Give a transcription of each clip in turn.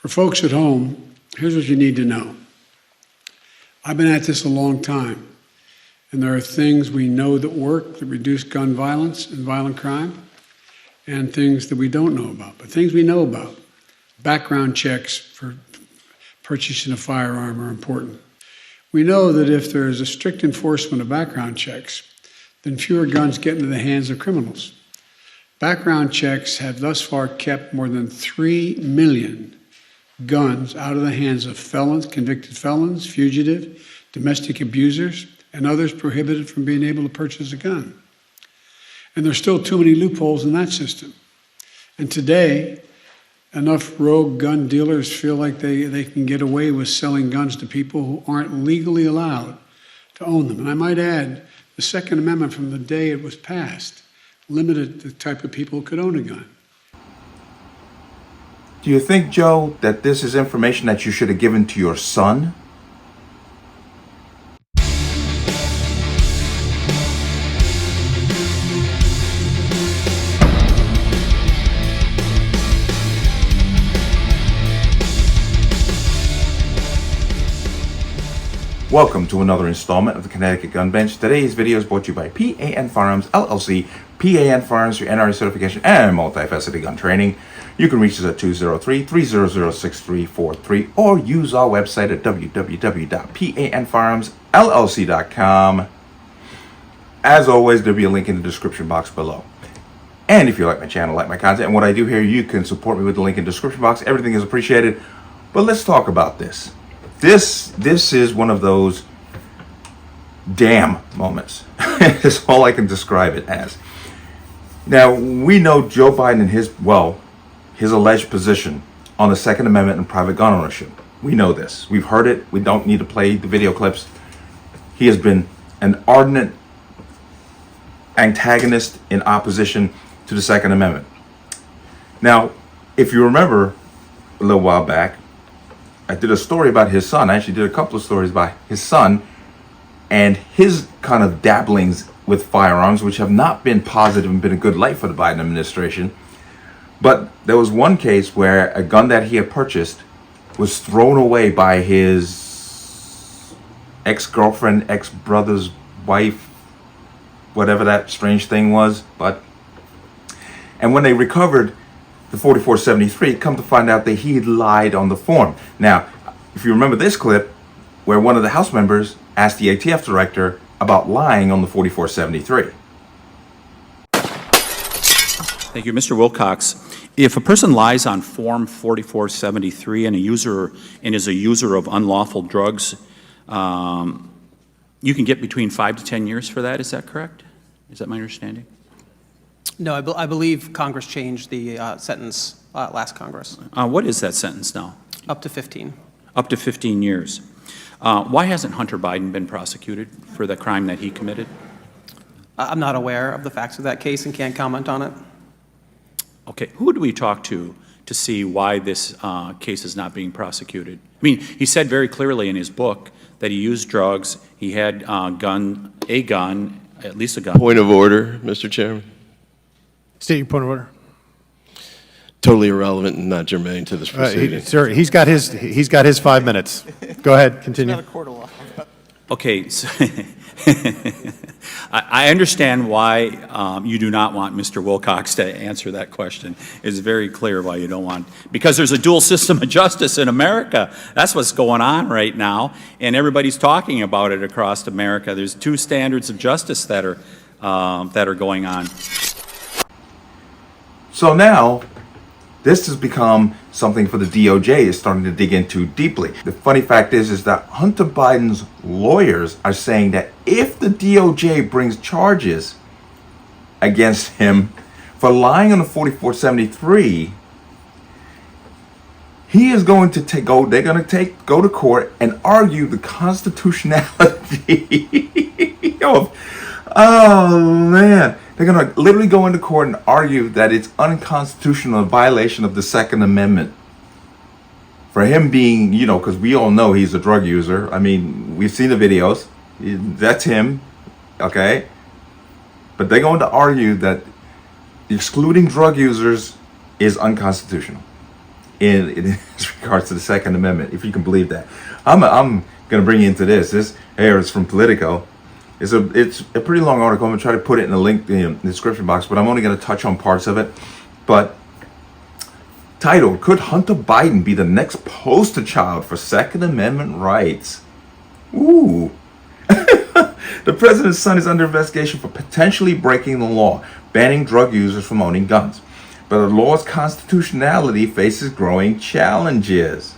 For folks at home, here's what you need to know. I've been at this a long time, and there are things we know that work that reduce gun violence and violent crime, and things that we don't know about. But things we know about, background checks for purchasing a firearm are important. We know that if there is a strict enforcement of background checks, then fewer guns get into the hands of criminals. Background checks have thus far kept more than 3 million guns out of the hands of felons, convicted felons, fugitive, domestic abusers, and others prohibited from being able to purchase a gun. And there's still too many loopholes in that system. And today, enough rogue gun dealers feel like they can get away with selling guns to people who aren't legally allowed to own them. And I might add, the Second Amendment from the day it was passed limited the type of people who could own a gun. Do you think, Joe, that this is information that you should have given to your son? Welcome to another installment of the Connecticut Gun Bench. Today's video is brought to you by P.A.N. Firearms, LLC. P.A.N. Firearms for NRA certification and multifaceted gun training. You can reach us at 203-300-6343 or use our website at www.panfirearmsllc.com. As always, there'll be a link in the description box below. And if you like my channel, like my content, and what I do here, you can support me with the link in the description box. Everything is appreciated. But let's talk about this. This is one of those damn moments. That's all I can describe it as. Now, we know Joe Biden and his alleged position on the Second Amendment and private gun ownership. We know this. We've heard it. We don't need to play the video clips. He has been an ardent antagonist in opposition to the Second Amendment. Now, if you remember a little while back, I did a story about his son. I actually did a couple of stories about his son and his kind of dabblings with firearms, which have not been positive and been a good light for the Biden administration. But there was one case where a gun that he had purchased was thrown away by his ex-girlfriend, ex-brother's wife, whatever that strange thing was. And when they recovered the 4473, come to find out that he lied on the form. Now, if you remember this clip, where one of the House members asked the ATF director about lying on the 4473. Thank you, Mr. Wilcox. If a person lies on Form 4473 and is a user of unlawful drugs, you can get between 5 to 10 years for that. Is that correct? Is that my understanding? No, I believe Congress changed the sentence last Congress. What is that sentence now? Up to 15. Up to 15 years. Why hasn't Hunter Biden been prosecuted for the crime that he committed? I'm not aware of the facts of that case and can't comment on it. Okay, who do we talk to see why this case is not being prosecuted? I mean, he said very clearly in his book that he used drugs, he had at least a gun. Point of order, Mr. Chairman. State your point of order. Totally irrelevant and not germane to this proceeding. Sir, he's got his 5 minutes. Go ahead, continue. Okay, so I understand why you do not want Mr. Wilcox to answer that question. It's very clear why you don't want, because there's a dual system of justice in America. That's what's going on right now, and everybody's talking about it across America. There's two standards of justice that are going on. So now, this has become something for the DOJ is starting to dig into deeply. The funny fact is that Hunter Biden's lawyers are saying that if the DOJ brings charges against him for lying on the 4473, he is going to go to court and argue the constitutionality of, oh man. They're going to literally go into court and argue that it's unconstitutional, a violation of the Second Amendment. For him being, because we all know he's a drug user. I mean, we've seen the videos. That's him, okay? But they're going to argue that excluding drug users is unconstitutional. in regards to the Second Amendment, if you can believe that. I'm going to bring you into this. This here is from Politico. It's a pretty long article. I'm going to try to put it in the link in the description box, but I'm only going to touch on parts of it. But titled, "Could Hunter Biden be the next poster child for Second Amendment rights?" Ooh. The president's son is under investigation for potentially breaking the law, banning drug users from owning guns. But the law's constitutionality faces growing challenges.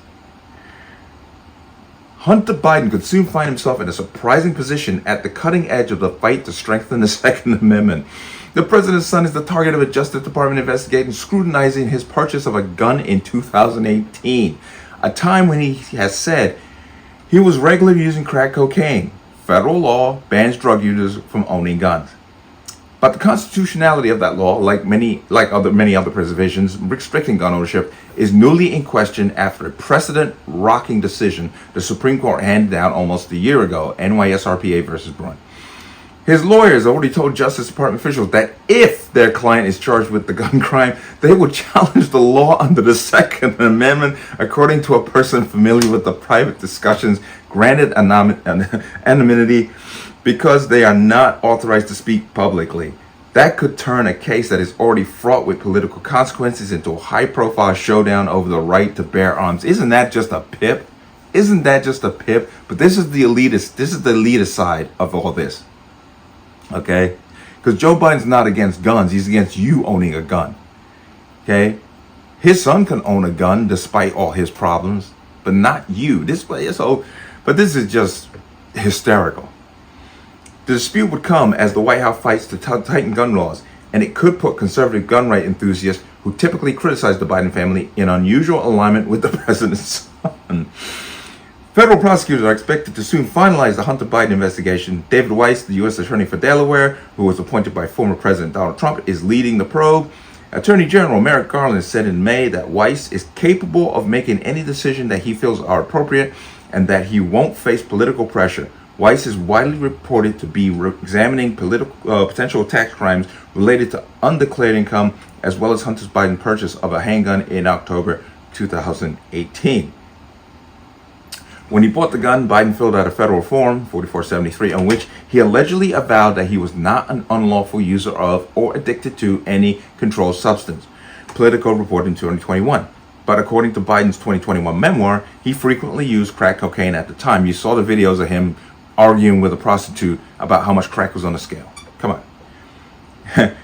Hunter Biden could soon find himself in a surprising position at the cutting edge of the fight to strengthen the Second Amendment. The president's son is the target of a Justice Department investigation scrutinizing his purchase of a gun in 2018, a time when he has said he was regularly using crack cocaine. Federal law bans drug users from owning guns. But the constitutionality of that law, like many other provisions restricting gun ownership, is newly in question after a precedent-rocking decision the Supreme Court handed down almost a year ago, NYSRPA versus Bruin. His lawyers already told Justice Department officials that if their client is charged with the gun crime, they would challenge the law under the Second Amendment, according to a person familiar with the private discussions granted anonymity because they are not authorized to speak publicly. That could turn a case that is already fraught with political consequences into a high-profile showdown over the right to bear arms. Isn't that just a pip? Isn't that just a pip? But this is the elitist side of all this. Okay? Because Joe Biden's not against guns. He's against you owning a gun. Okay? His son can own a gun despite all his problems, but not you. But this is just hysterical. The dispute would come as the White House fights to tighten gun laws, and it could put conservative gun right enthusiasts who typically criticize the Biden family in unusual alignment with the president's son. Federal prosecutors are expected to soon finalize the Hunter Biden investigation. David Weiss, the U.S. Attorney for Delaware, who was appointed by former President Donald Trump, is leading the probe. Attorney General Merrick Garland said in May that Weiss is capable of making any decision that he feels are appropriate and that he won't face political pressure. Weiss is widely reported to be examining potential tax crimes related to undeclared income, as well as Hunter Biden's purchase of a handgun in October 2018. When he bought the gun, Biden filled out a federal form, 4473, on which he allegedly avowed that he was not an unlawful user of or addicted to any controlled substance. Politico reported in 2021. But according to Biden's 2021 memoir, he frequently used crack cocaine at the time. You saw the videos of him arguing with a prostitute about how much crack was on the scale. Come on.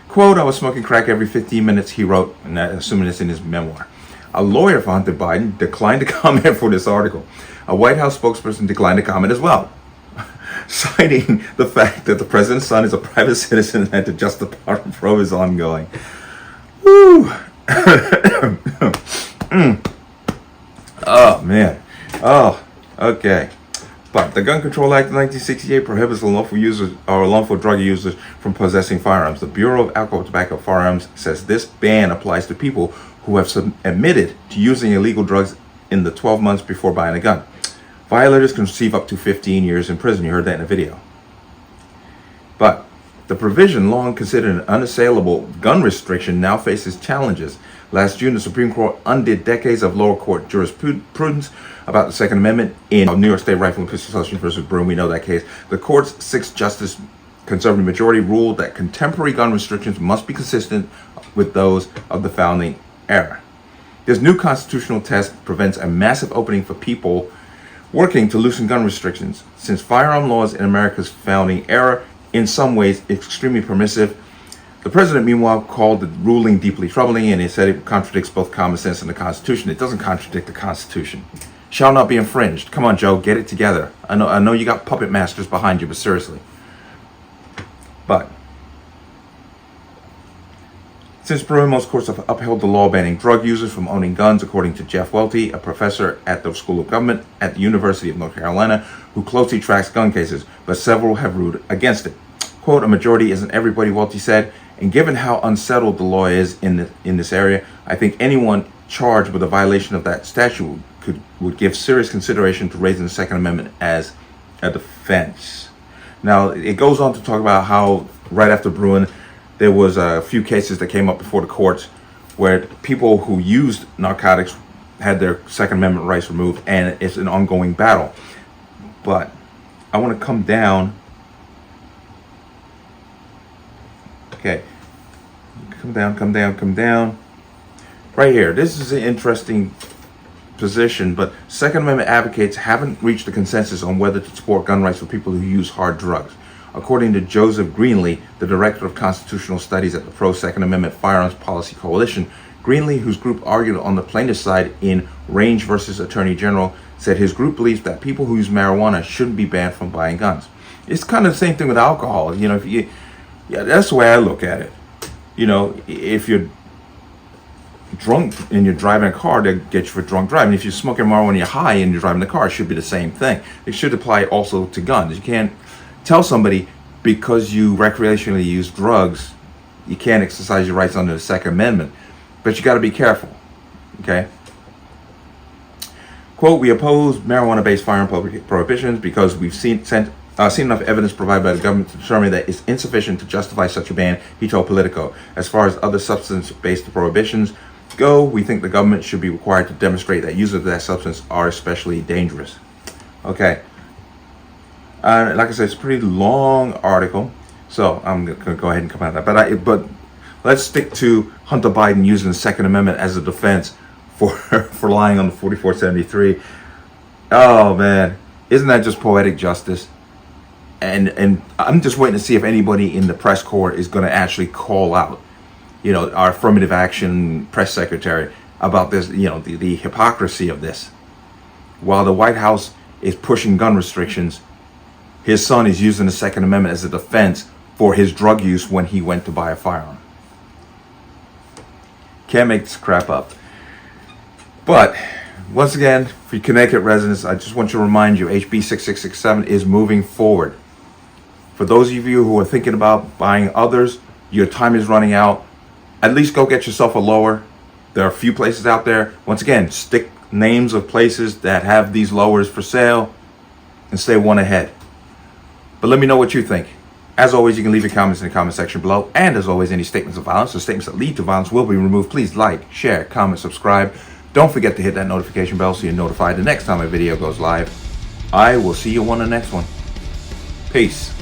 Quote, "I was smoking crack every 15 minutes, he wrote, and assuming it's in his memoir. A lawyer for Hunter Biden declined to comment for this article. A White House spokesperson declined to comment as well, citing the fact that the president's son is a private citizen and the Justice Department probe is ongoing. Woo! Oh, man. Oh, okay. But the Gun Control Act of 1968 prohibits unlawful drug users from possessing firearms. The Bureau of Alcohol, Tobacco, Firearms says this ban applies to people who have admitted to using illegal drugs in the 12 months before buying a gun. Violators can receive up to 15 years in prison. You heard that in a video. But the provision, long considered an unassailable gun restriction, now faces challenges. Last June, the Supreme Court undid decades of lower court jurisprudence about the Second Amendment in New York State Rifle and Pistol Association versus Bruin. We know that case. The court's 6-justice conservative majority ruled that contemporary gun restrictions must be consistent with those of the founding era. This new constitutional test prevents a massive opening for people working to loosen gun restrictions, since firearm laws in America's founding era, in some ways, extremely permissive. The president, meanwhile, called the ruling deeply troubling, and he said it contradicts both common sense and the Constitution. It doesn't contradict the Constitution. Shall not be infringed. Come on, Joe, get it together. I know you got puppet masters behind you, but seriously. But since Bruin, most courts have upheld the law banning drug users from owning guns, according to Jeff Welty, a professor at the School of Government at the University of North Carolina, who closely tracks gun cases, but several have ruled against it. Quote, "A majority isn't everybody," Welty said, "and given how unsettled the law is in this area, I think anyone charged with a violation of that statute would give serious consideration to raising the Second Amendment as a defense." Now, it goes on to talk about how right after Bruin, there was a few cases that came up before the courts where people who used narcotics had their Second Amendment rights removed, and it's an ongoing battle. But I want to come down. Okay. Come down. Right here. This is an interesting position, but Second Amendment advocates haven't reached a consensus on whether to support gun rights for people who use hard drugs. According to Joseph Greenlee, the director of constitutional studies at the Pro-Second Amendment Firearms Policy Coalition, Greenlee, whose group argued on the plaintiff's side in Range versus Attorney General, said his group believes that people who use marijuana shouldn't be banned from buying guns. It's kind of the same thing with alcohol. You know, that's the way I look at it. You know, if you're drunk and you're driving a car, they get you for drunk driving. If you're smoking marijuana when you're high and you're driving the car, it should be the same thing. It should apply also to guns. You can't tell somebody because you recreationally use drugs, you can't exercise your rights under the Second Amendment. But you got to be careful, okay? Quote, we oppose marijuana-based firearm prohibitions because we've seen enough evidence provided by the government to determine that it's insufficient to justify such a ban, he told Politico. As far as other substance-based prohibitions go, we think the government should be required to demonstrate that users of that substance are especially dangerous. Okay. Like I said, it's a pretty long article, so I'm going to go ahead and come out of that. But let's stick to Hunter Biden using the Second Amendment as a defense for lying on the 4473. Oh man, isn't that just poetic justice? And I'm just waiting to see if anybody in the press corps is going to actually call out, you know, our affirmative action press secretary about this, you know, the hypocrisy of this. While the White House is pushing gun restrictions, his son is using the Second Amendment as a defense for his drug use when he went to buy a firearm. Can't make this crap up. But once again, for Connecticut residents, I just want to remind you, HB 6667 is moving forward. For those of you who are thinking about buying others, your time is running out. At least go get yourself a lower. There are a few places out there. Once again, stick names of places that have these lowers for sale and stay one ahead. But let me know what you think. As always, you can leave your comments in the comment section below. And as always, any statements of violence or statements that lead to violence will be removed. Please like, share, comment, subscribe. Don't forget to hit that notification bell so you're notified the next time a video goes live. I will see you on the next one. Peace.